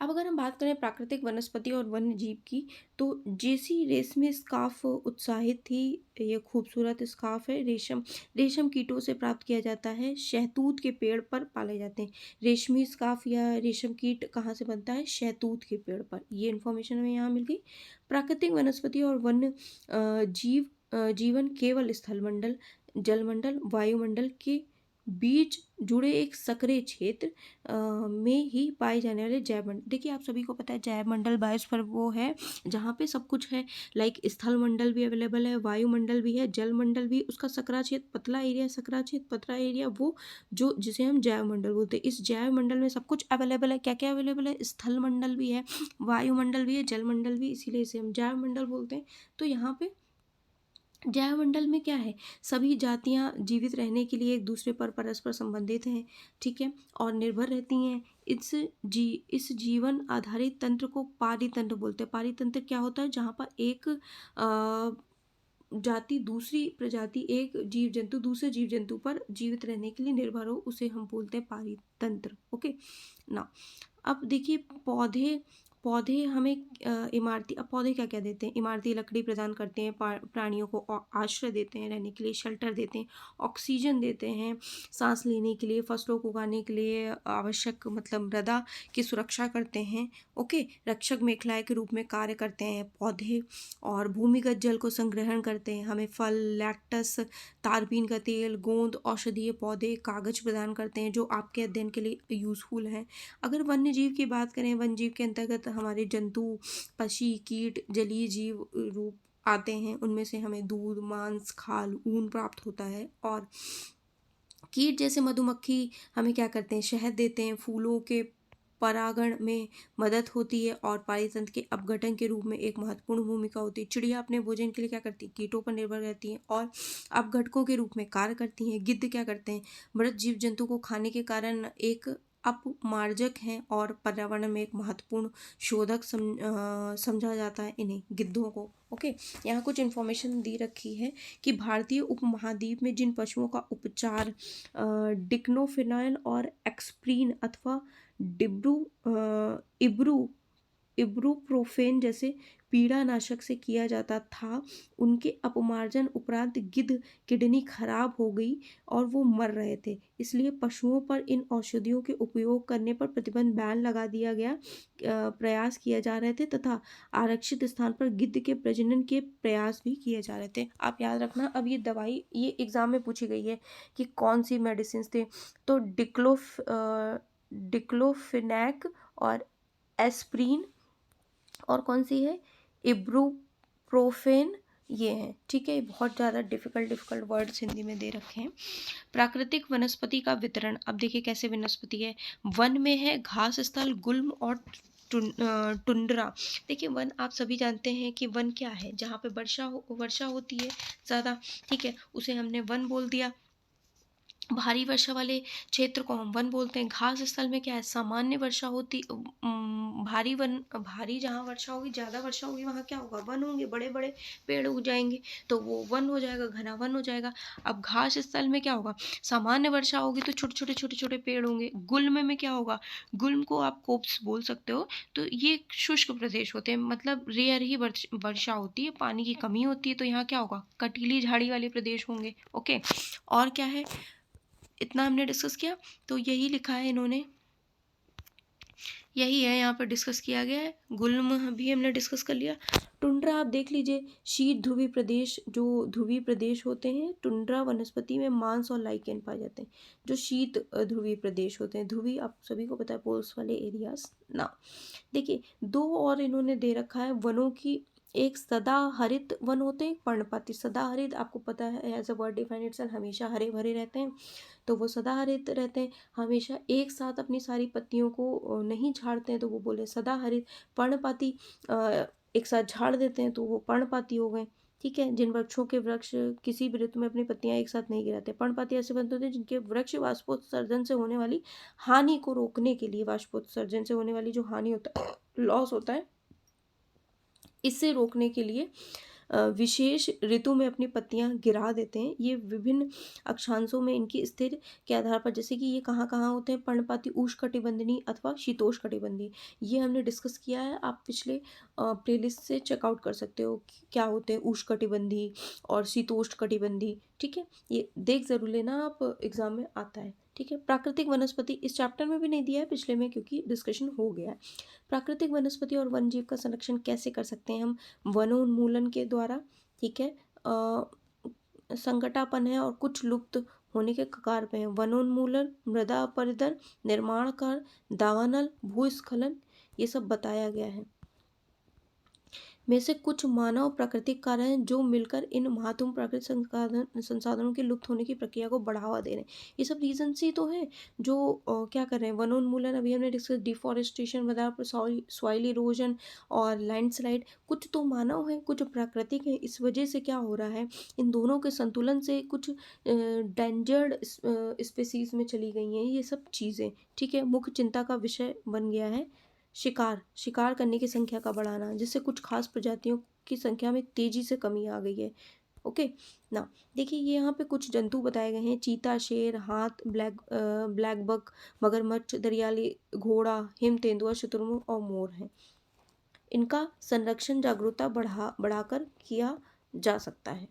अब अगर हम बात करें प्राकृतिक वनस्पति और वन्य जीव की, तो जेसी रेशमी स्कार्फ उत्साहित थी। ये खूबसूरत स्कार्फ है, रेशम रेशम कीटों से प्राप्त किया जाता है, शहतूत के पेड़ पर पाले जाते हैं। रेशमी स्कार्फ या रेशम कीट कहाँ से बनता है, शहतूत के पेड़ पर, ये इन्फॉर्मेशन हमें यहाँ मिल गई। प्राकृतिक वनस्पति और वन्य जीवन केवल स्थलमंडल, जलमंडल, वायुमंडल के बीच जुड़े एक सक्रिय क्षेत्र में ही पाए जाने वाले जैवमंडल, देखिए आप सभी को पता है जैवमंडल बायोस्फीयर वो है जहाँ पे सब कुछ है, लाइक स्थल मंडल भी अवेलेबल है, वायुमंडल भी है, जलमंडल भी, उसका सकरा क्षेत्र पतला एरिया, सकरा क्षेत्र पतला एरिया, वो जो जिसे हम जैवमंडल बोलते हैं। इस जैवमंडल में सब कुछ अवेलेबल है, क्या क्या अवेलेबल है, स्थल मंडल भी है, वायुमंडल भी है, जलमंडल भी, इसीलिए इसे हम जैवमंडल बोलते हैं। तो यहाँ पे जैवमंडल में क्या है, सभी जातियां जीवित रहने के लिए एक दूसरे पर परस्पर संबंधित हैं, ठीक है, और निर्भर रहती हैं। इस जीवन आधारित तंत्र को पारितंत्र बोलते हैं। पारितंत्र क्या होता है, जहाँ पर एक जाति दूसरी प्रजाति, एक जीव जंतु दूसरे जीव जंतु पर जीवित रहने के लिए निर्भर हो, उसे हम बोलते हैं पारितंत्र, ओके ना। अब देखिए पौधे पौधे हमें इमारती, अब पौधे क्या क्या देते हैं, इमारती लकड़ी प्रदान करते हैं, प्राणियों को आश्रय देते हैं, रहने के लिए शेल्टर देते हैं, ऑक्सीजन देते हैं, सांस लेने के लिए, फसलों को उगाने के लिए आवश्यक, मतलब मृदा की सुरक्षा करते हैं, ओके, रक्षक मेखलाए के रूप में कार्य करते हैं पौधे, और भूमिगत जल को संग्रहण करते हैं, हमें फल, लैक्टस, तारपीन का तेल, गोंद, औषधीय पौधे, कागज प्रदान करते हैं जो आपके अध्ययन के लिए यूज़फुल हैं। अगर वन्य जीव की बात करें, वन्य जीव के अंतर्गत हमारे जंतु, पक्षी, कीट, जलीय जीव रूप आते हैं, उनमें से हमें दूध, मांस, खाल, ऊन प्राप्त होता है। और कीट जैसे मधुमक्खी हमें क्या करते हैं, शहद देते हैं, फूलों के परागण में मदद होती है, और पारितंत्र के अपघटन के रूप में एक महत्वपूर्ण भूमिका होती है। चिड़िया अपने भोजन के लिए क्या करती है, कीटों पर निर्भर रहती हैं और अपघटकों के रूप में कार्य करती हैं। गिद्ध क्या करते हैं, मृत जीव जंतु को खाने के कारण एक अपमार्जक हैं और पर्यावरण में एक महत्वपूर्ण शोधक समझा जाता है इन्हें, गिद्धों को, ओके। यहाँ कुछ इन्फॉर्मेशन दी रखी है कि भारतीय उपमहाद्वीप में जिन पशुओं का उपचार डिक्लोफेनाक और एक्सप्रीन अथवा डिब्रू इब्रू इब्रूप्रोफेन जैसे पीड़ानाशक से किया जाता था, उनके अपमार्जन उपरांत गिद्ध किडनी खराब हो गई और वो मर रहे थे, इसलिए पशुओं पर इन औषधियों के उपयोग करने पर प्रतिबंध बैन लगा दिया गया। प्रयास किए जा रहे थे तथा आरक्षित स्थान पर गिद्ध के प्रजनन के प्रयास भी किए जा रहे थे। आप याद रखना, अब ये दवाई ये एग्जाम में पूछी गई है कि कौन सी मेडिसिन थे, तो डिक्लोफिनैक और एस्प्रिन, और कौन सी है, इब्रुप्रोफेन, ये हैं। ठीक है, बहुत ज़्यादा डिफिकल्ट वर्ड्स हिंदी में दे रखे हैं। प्राकृतिक वनस्पति का वितरण, अब देखिए कैसे वनस्पति है। वन में है घास स्थल, गुल्म और टुंड्रा। देखिए वन आप सभी जानते हैं कि वन क्या है, जहाँ पे वर्षा होती है ज़्यादा, ठीक है, उसे हमने वन बोल दिया। भारी वर्षा वाले क्षेत्र को हम वन बोलते हैं। घास स्थल में क्या है, सामान्य वर्षा होती, भारी जहाँ वर्षा होगी, ज़्यादा वर्षा होगी, वहाँ क्या होगा, वन होंगे, बड़े बड़े पेड़ उग जाएंगे, तो वो वन हो जाएगा, घना वन हो जाएगा। अब घास स्थल में क्या होगा, सामान्य वर्षा होगी तो छोटे छोटे पेड़ होंगे। गुल्म में क्या होगा, गुल्म को आप कोप्स बोल सकते हो, तो ये शुष्क प्रदेश होते हैं, मतलब रेयर ही वर्षा होती है, पानी की कमी होती है, तो यहाँ क्या होगा, कटीली झाड़ी वाले प्रदेश होंगे। ओके, और क्या है, इतना हमने डिस्कस किया, तो यही लिखा है इन्होंने, यही है यहाँ पर डिस्कस किया गया है। गुल्म भी हमने डिस्कस कर लिया। टुंड्रा आप देख लीजिए, शीत ध्रुवीय प्रदेश, जो ध्रुवीय प्रदेश होते हैं, टुंड्रा वनस्पति में मांस और लाइकेन पाए जाते हैं। जो शीत ध्रुवीय प्रदेश होते हैं, ध्रुवीय आप सभी को पता है, पोल्स वाले एरियाज ना। देखिए दो और इन्होंने दे रखा है वनों की, एक सदाहरित वन होते हैं, पर्णपाती। सदाहरित आपको पता है as a word define itself, हमेशा हरे भरे रहते हैं, तो वो सदाहरित रहते हैं, हमेशा एक साथ अपनी सारी पत्तियों को नहीं झाड़ते हैं, तो वो बोले सदाहरित। पर्णपाती एक साथ झाड़ देते हैं, तो वो पर्णपाती हो गए। ठीक है, जिन वृक्षों के वृक्ष किसी भी ऋतु में अपनी पत्तियां एक साथ नहीं गिराते। पर्णपाती ऐसे बनते होते हैं जिनके वृक्ष वाष्पोत्सर्जन से होने वाली हानि को रोकने के लिए, वाष्पोत्सर्जन से होने वाली जो हानि होता है, लॉस होता है, इससे रोकने के लिए विशेष ऋतु में अपनी पत्तियां गिरा देते हैं। ये विभिन्न अक्षांशों में इनकी स्थिर के आधार पर, जैसे कि ये कहाँ कहाँ होते हैं, पर्णपाती उष्णकटिबंधीय अथवा शीतोष्णकटिबंधीय, ये हमने डिस्कस किया है, आप पिछले प्लेलिस्ट से चेकआउट कर सकते हो कि क्या होते हैं उष्णकटिबंधीय और शीतोष्णकटिबंधीय। ठीक है, ये देख जरूर लेना आप, एग्जाम में आता है। ठीक है, प्राकृतिक वनस्पति इस चैप्टर में भी नहीं दिया है, पिछले में क्योंकि डिस्कशन हो गया है। प्राकृतिक वनस्पति और वन जीव का संरक्षण कैसे कर सकते हैं हम, वनोन्मूलन के द्वारा। ठीक है, संकटापन है और कुछ लुप्त होने के कगार पे हैं। वनोन्मूलन, मृदा अपरदन, निर्माण कार्य, दावानल, भूस्खलन, ये सब बताया गया है। में से कुछ मानव प्राकृतिक कारण हैं जो मिलकर इन महत्वपूर्ण प्राकृतिक संसाधनों के लुप्त होने की प्रक्रिया को बढ़ावा दे रहे हैं। ये सब रीजंस ही तो हैं जो क्या कर रहे हैं, वनोन्मूलन, अभी हमने डिस्कस डिफॉरेस्टेशन बताया, सॉइल इरोजन और लैंडस्लाइड, कुछ तो मानव है, कुछ प्राकृतिक है। इस वजह से क्या हो रहा है, इन दोनों के संतुलन से कुछ डेंजर्ड स्पेसीज में चली गई हैं ये सब चीज़ें। ठीक है, मुख्य चिंता का विषय बन गया है शिकार करने की संख्या का बढ़ाना, जिससे कुछ खास प्रजातियों की संख्या में तेजी से कमी आ गई है। ओके ना, देखिए ये यहाँ पे कुछ जंतु बताए गए हैं, चीता, शेर, हाथ, ब्लैक बक, मगरमच्छ, दरियाली घोड़ा, हिम तेंदुआ, शुतुरमुर्ग और मोर हैं। इनका संरक्षण जागरूकता बढ़ाकर किया जा सकता है।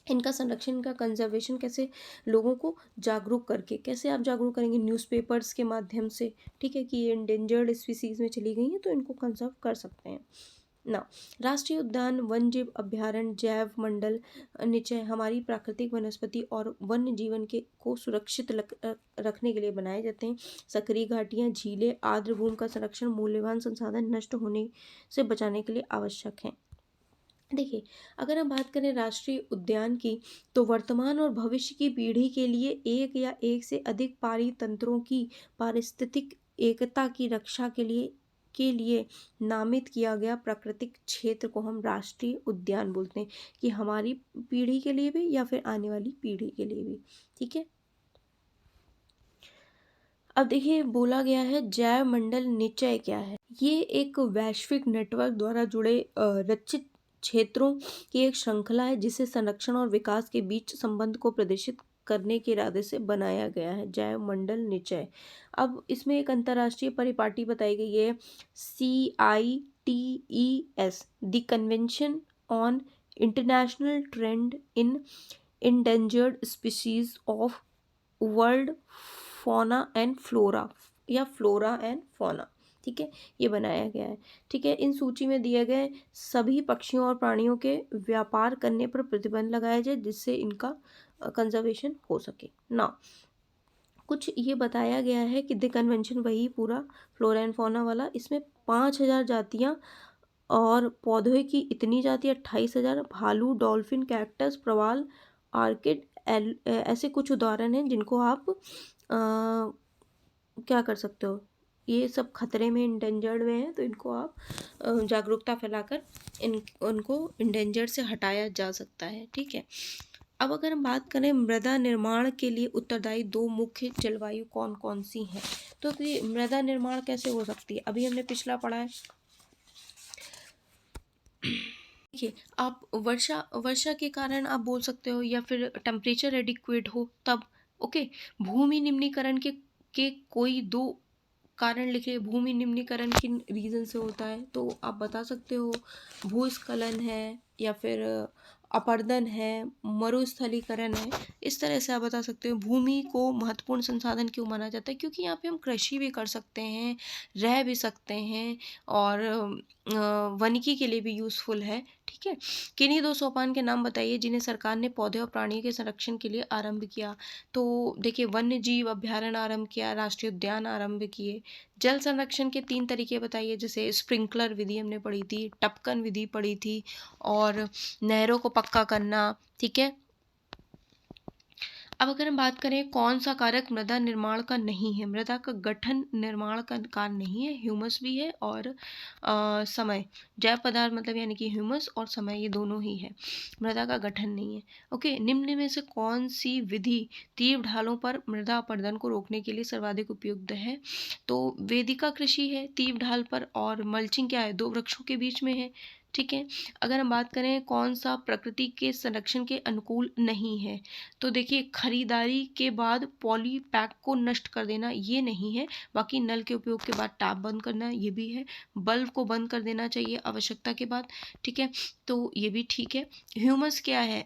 इनका संरक्षण, इनका कंजर्वेशन कैसे, लोगों को जागरूक करके। कैसे आप जागरूक करेंगे, न्यूज़पेपर्स के माध्यम से। ठीक है, कि ये इंडेंजर्ड स्पीसीज में चली गई हैं तो इनको कंजर्व कर सकते हैं ना। राष्ट्रीय उद्यान, वन जीव अभ्यारण्य, जैव मंडल निचय हमारी प्राकृतिक वनस्पति और वन्य जीवन के को सुरक्षित रखने के लिए बनाए जाते हैं। सक्रिय घाटियाँ, झीलें, आर्द्र भूमि का संरक्षण मूल्यवान संसाधन नष्ट होने से बचाने के लिए आवश्यक है। देखिए अगर हम बात करें राष्ट्रीय उद्यान की, तो वर्तमान और भविष्य की पीढ़ी के लिए एक या एक से अधिक पारितंत्रों की पारिस्थितिक एकता की रक्षा के लिए नामित किया गया प्राकृतिक क्षेत्र को हम राष्ट्रीय उद्यान बोलते हैं, कि हमारी पीढ़ी के लिए भी या फिर आने वाली पीढ़ी के लिए भी। ठीक है, अब देखिए बोला गया है जैव मंडल निचय क्या है। ये एक वैश्विक नेटवर्क द्वारा जुड़े रचित क्षेत्रों की एक श्रृंखला है, जिसे संरक्षण और विकास के बीच संबंध को प्रदर्शित करने के इरादे से बनाया गया है, जैव मंडल निचय। अब इसमें एक अंतर्राष्ट्रीय परिपाटी बताई गई है, CITES CITES, the Convention on International Trade in Endangered Species of world fauna and flora या फ्लोरा एंड फौना, ठीक है, ये बनाया गया है। ठीक है, इन सूची में दिए गए सभी पक्षियों और प्राणियों के व्यापार करने पर प्रतिबंध लगाया जाए जिससे इनका कंजर्वेशन हो सके ना। कुछ ये बताया गया है कि द कन्वेंशन वही पूरा फ्लोरा एंड फौना वाला, इसमें 5,000 जातियाँ और पौधों की इतनी जाति 28,000, भालू, डॉल्फिन, कैक्टस, प्रवाल, आर्किड, ऐसे कुछ उदाहरण हैं जिनको आप क्या कर सकते हो, ये सब खतरे में इंडेंजर्ड में हैं, तो इनको आप जागरूकता फैलाकर उनको इंडेंजर्ड से हटाया जा सकता है। ठीक है, अब अगर हम बात करें मृदा निर्माण के लिए उत्तरदायी 2 मुख्य जलवायु कौन कौन सी हैं, तो मृदा निर्माण कैसे हो सकती है, अभी हमने पिछला पढ़ा है। देखिए, आप वर्षा के कारण आप बोल सकते हो, या फिर टेम्परेचर एडिक्वेट हो तब। ओके, भूमि निम्नीकरण के कोई 2 कारण लिखे, भूमि निम्नीकरण किन रीज़न से होता है, तो आप बता सकते हो भूस्खलन है, या फिर अपरदन है, मरुस्थलीकरण है, इस तरह से आप बता सकते हो। भूमि को महत्वपूर्ण संसाधन क्यों माना जाता है, क्योंकि यहाँ पे हम कृषि भी कर सकते हैं, रह भी सकते हैं, और वानिकी के लिए भी यूज़फुल है। ठीक है, किन्हीं 2 सोपान के नाम बताइए जिन्हें सरकार ने पौधे और प्राणियों के संरक्षण के लिए आरंभ किया। तो देखिए, वन्य जीव अभ्यारण्य आरंभ किया, राष्ट्रीय उद्यान आरंभ किए। जल संरक्षण के 3 तरीके बताइए, जैसे स्प्रिंकलर विधि हमने पढ़ी थी, टपकन विधि पढ़ी थी, और नहरों को पक्का करना। ठीक है, अब अगर हम बात करें कौन सा कारक मृदा निर्माण का नहीं है, मृदा का गठन निर्माण का कारण नहीं है, ह्यूमस भी है और समय, जैव पदार्थ मतलब यानी कि ह्यूमस और समय, ये दोनों ही है, मृदा का गठन नहीं है। ओके, निम्न में से कौन सी विधि तीव्र ढालों पर मृदा अपरदन को रोकने के लिए सर्वाधिक उपयुक्त है, तो वेदिका कृषि है तीव्र ढाल पर, और मल्चिंग क्या है, 2 वृक्षों के बीच में है। ठीक है, अगर हम बात करें कौन सा प्रकृति के संरक्षण के अनुकूल नहीं है, तो देखिए, खरीदारी के बाद पॉली पैक को नष्ट कर देना ये नहीं है, बाकी नल के उपयोग के बाद टैप बंद करना ये भी है, बल्ब को बंद कर देना चाहिए आवश्यकता के बाद। ठीक है, तो ये भी ठीक है। ह्यूमस क्या है,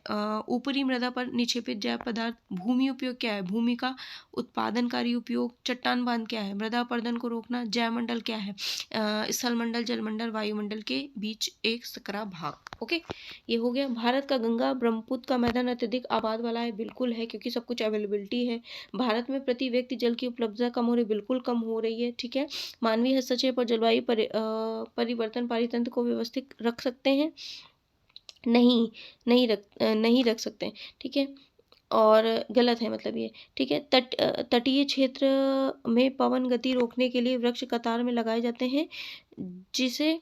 ऊपरी मृदा पर निक्षेपित जैव पदार्थ। भूमि उपयोग क्या है, भूमि का उत्पादनकारी उपयोग। चट्टान बांध क्या है, मृदा अपरदन को रोकना। जैवमंडल क्या है, स्थलमंडल, जलमंडल, वायुमंडल के बीच एक सकरा भाग। ओके, ये हो गया। भारत का गंगा ब्रह्मपुत्र का मैदान अत्यधिक आबाद वाला है, बिल्कुल है, क्योंकि सब कुछ अवेलेबिलिटी है। भारत में प्रति व्यक्ति जल की उपलब्धता कम हो रही, बिल्कुल कम हो रही है। ठीक है, मानवीय हस्तक्षेप और जलवायु परिवर्तन पारितंत्र को व्यवस्थित रख सकते हैं, नहीं रख सकते। ठीक है, और गलत है मतलब ये। ठीक है, तटीय क्षेत्र में पवन गति रोकने के लिए वृक्ष कतार में लगाए जाते हैं, जिसे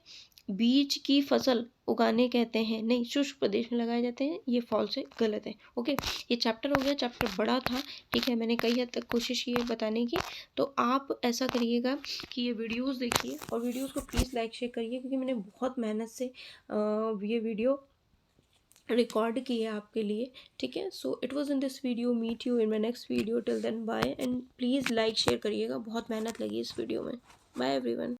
बीज की फसल उगाने कहते हैं, नहीं, शुष्क प्रदेश में लगाए जाते हैं, ये फॉल्स है, गलत है। ओके, ये चैप्टर हो गया, चैप्टर बड़ा था। ठीक है, मैंने कई हद तक कोशिश की है बताने की, तो आप ऐसा करिएगा कि ये वीडियोस देखिए, और वीडियोस को प्लीज़ लाइक शेयर करिए, क्योंकि मैंने बहुत मेहनत से ये वीडियो रिकॉर्ड की है आपके लिए। ठीक है, so it was in this video, meet you in my next video, till then bye, and please like share करिएगा, बहुत मेहनत लगी इस वीडियो में। Bye everyone.